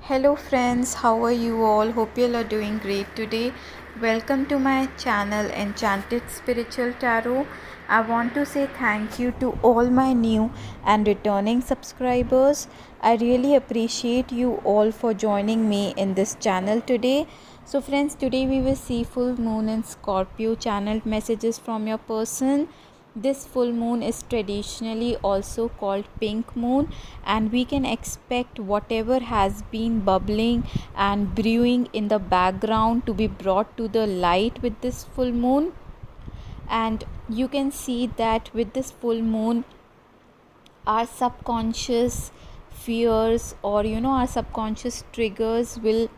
Hello friends, how are you all? Hope you all are doing great today. Welcome to my channel Enchanted Spiritual Tarot. I want to say thank you to all my new and returning subscribers. I really appreciate you all for joining me in this channel today. So friends, today we will see full moon in Scorpio channeled messages from your person. This full moon is traditionally also called pink moon, and we can expect whatever has been bubbling and brewing in the background to be brought to the light with this full moon. And you can see that with this full moon, our subconscious fears or our subconscious triggers will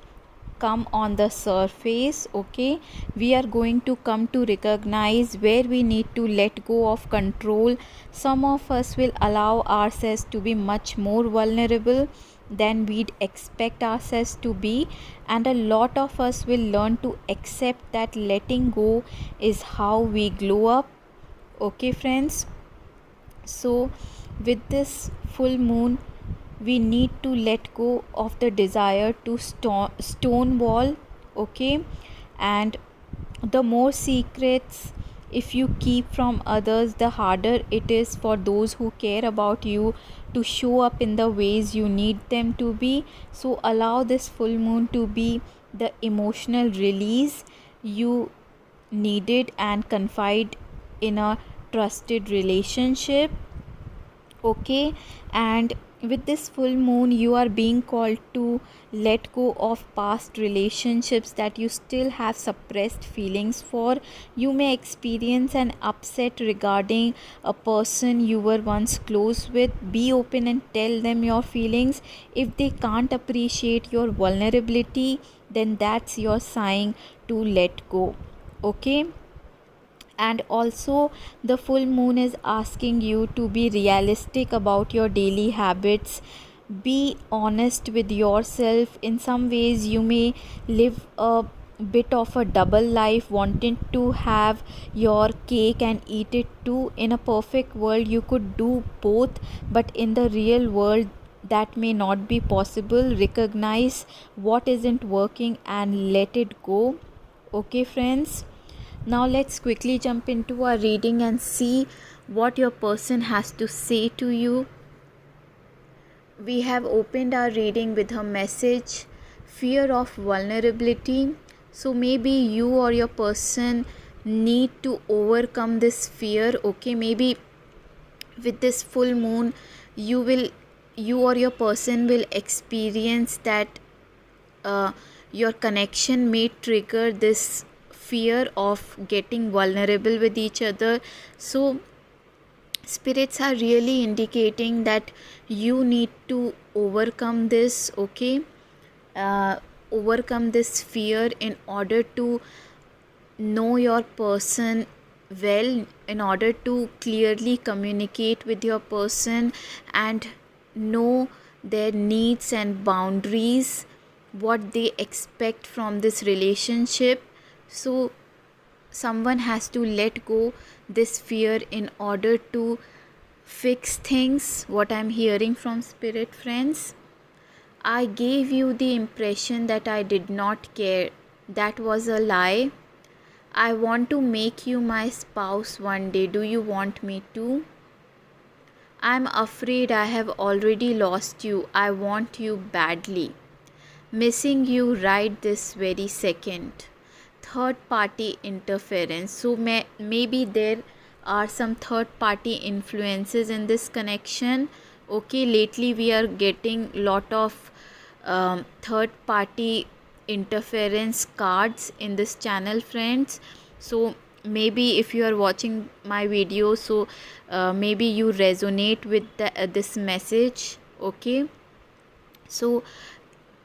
come on the surface. Okay, we are going to come to recognize where we need to let go of control. Some of us will allow ourselves to be much more vulnerable than we'd expect ourselves to be, and a lot of us will learn to accept that letting go is how we glow up. Okay friends, so with this full moon, we need to let go of the desire to stonewall. Okay, and the more secrets if you keep from others, the harder it is for those who care about you to show up in the ways you need them to be. So allow this full moon to be the emotional release you needed and confide in a trusted relationship. Okay, and with this full moon you are being called to let go of past relationships that you still have suppressed feelings for. You may experience an upset regarding a person you were once close with. Be open and tell them your feelings. If they can't appreciate your vulnerability, then that's your sign to let go. Okay, and also the full moon is asking you to be realistic about your daily habits. Be honest with yourself. In some ways you may live a bit of a double life, wanting to have your cake and eat it too. In a perfect world you could do both, but in the real world that may not be possible. Recognize what isn't working and let it go. Okay friends, now let's quickly jump into our reading and see what your person has to say to you. We have opened our reading with her message, fear of vulnerability. So maybe you or your person need to overcome this fear. Okay, maybe with this full moon you or your person will experience that your connection may trigger this fear of getting vulnerable with each other. So spirits are really indicating that you need to overcome this. Okay, overcome this fear in order to know your person well, in order to clearly communicate with your person and know their needs and boundaries, what they expect from this relationship. So someone has to let go this fear in order to fix things. What I'm hearing from spirit friends, I gave you the impression that I did not care. That was a lie. I want to make you my spouse one day. Do you want me to? I'm afraid I have already lost you. I want you badly. Missing you right this very second. Third party interference. So maybe there are some third party influences in this connection. Okay, lately we are getting lot of third party interference cards in this channel friends. So maybe if you are watching my video, so maybe you resonate with this message. Okay, so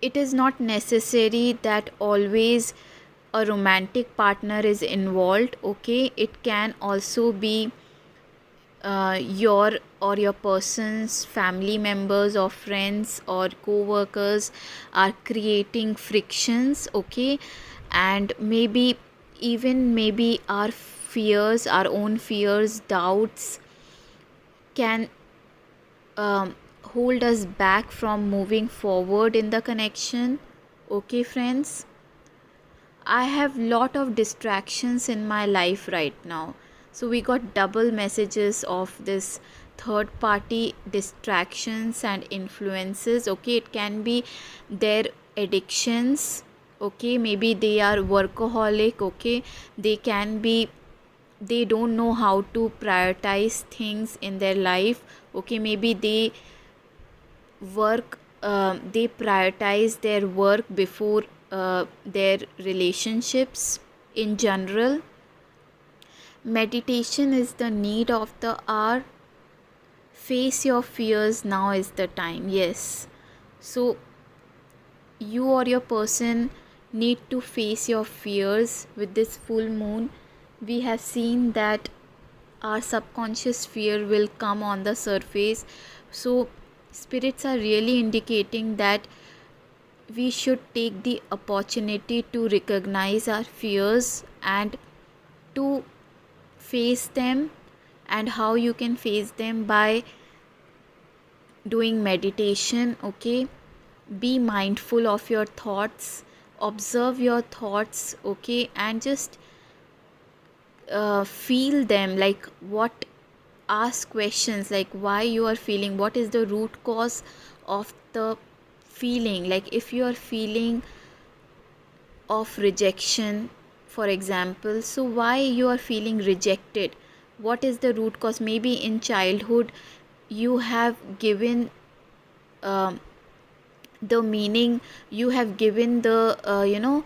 it is not necessary that always a romantic partner is involved. Okay, it can also be your person's family members or friends or co-workers are creating frictions. Okay, and maybe our fears, our own fears, doubts can hold us back from moving forward in the connection. Okay, friends, I have lot of distractions in my life right now. So we got double messages of this third party distractions and influences. Okay, it can be their addictions. Okay, maybe they are workaholic. Okay, they can be, they don't know how to prioritize things in their life. Okay, maybe they prioritize their work before their relationships in general. Meditation is the need of the hour. Face your fears, now is the time. Yes, so you or your person need to face your fears with this full moon. We have seen that our subconscious fear will come on the surface. So spirits are really indicating that we should take the opportunity to recognize our fears and to face them. And how you can face them? By doing meditation. Okay, be mindful of your thoughts, observe your thoughts. Okay, and just feel them, like what, ask questions like why you are feeling, what is the root cause of the feeling. Like if you are feeling of rejection, for example, so why you are feeling rejected, what is the root cause? Maybe in childhood you have given um the meaning, you have given the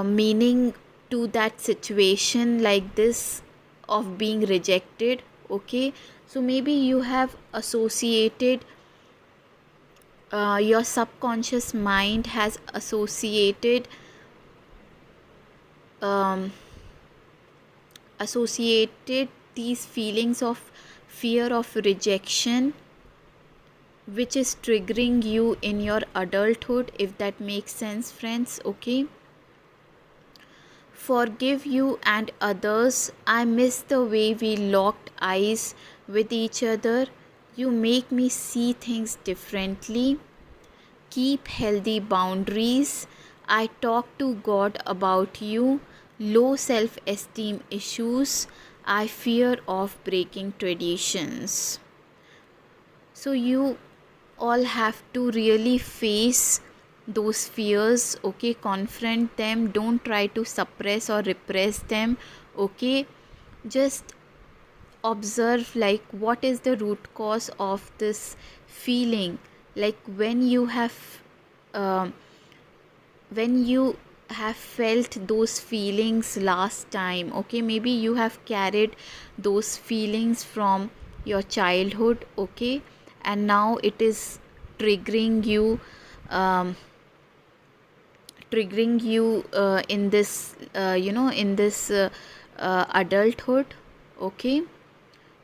meaning to that situation like this of being rejected. Okay, so maybe you have associated, your subconscious mind has associated um, associated these feelings of fear of rejection, which is triggering you in your adulthood, if that makes sense, friends. Okay, forgive you and others. I miss the way we locked eyes with each other. You make me see things differently. Keep healthy boundaries. I talk to God about you. Low self esteem issues. I fear of breaking traditions. So you all have to really face those fears. Okay, confront them, don't try to suppress or repress them. Okay, just observe like what is the root cause of this feeling. Like uh, when you have felt those feelings last time. Okay, maybe you have carried those feelings from your childhood. Okay, and now it is triggering you, um, in this adulthood. Okay,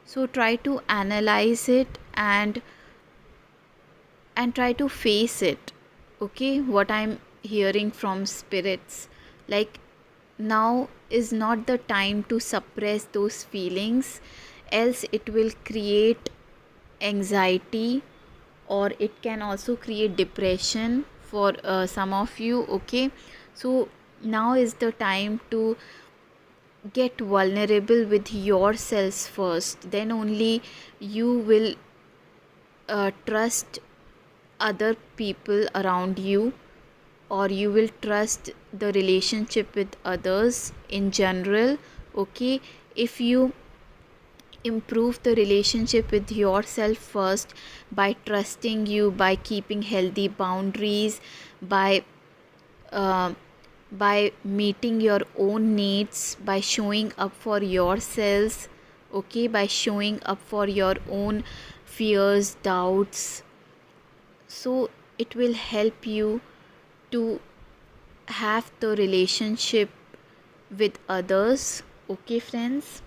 so try to analyze it and try to face it. Okay, what I'm hearing from spirits, like now is not the time to suppress those feelings, else it will create anxiety, or it can also create depression for some of you. Okay, so now is the time to get vulnerable with yourselves first, then only you will trust other people around you, or you will trust the relationship with others in general. Okay, if you improve the relationship with yourself first by trusting you, by keeping healthy boundaries, by uh, by meeting your own needs, by showing up for yourselves. Okay, by showing up for your own fears, doubts, so it will help you to have the relationship with others. Okay, friends,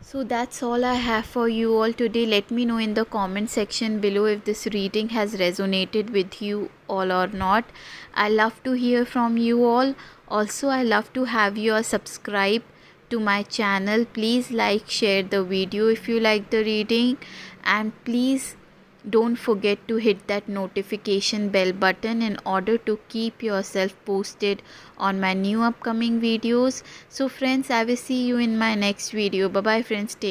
so that's all I have for you all today. Let me know in the comment section below if this reading has resonated with you all or not. I love to hear from you all. Also, I love to have you all subscribe to my channel. Please like, share the video if you like the reading, and please don't forget to hit that notification bell button in order to keep yourself posted on my new upcoming videos. So friends, I will see you in my next video. Bye bye friends. Take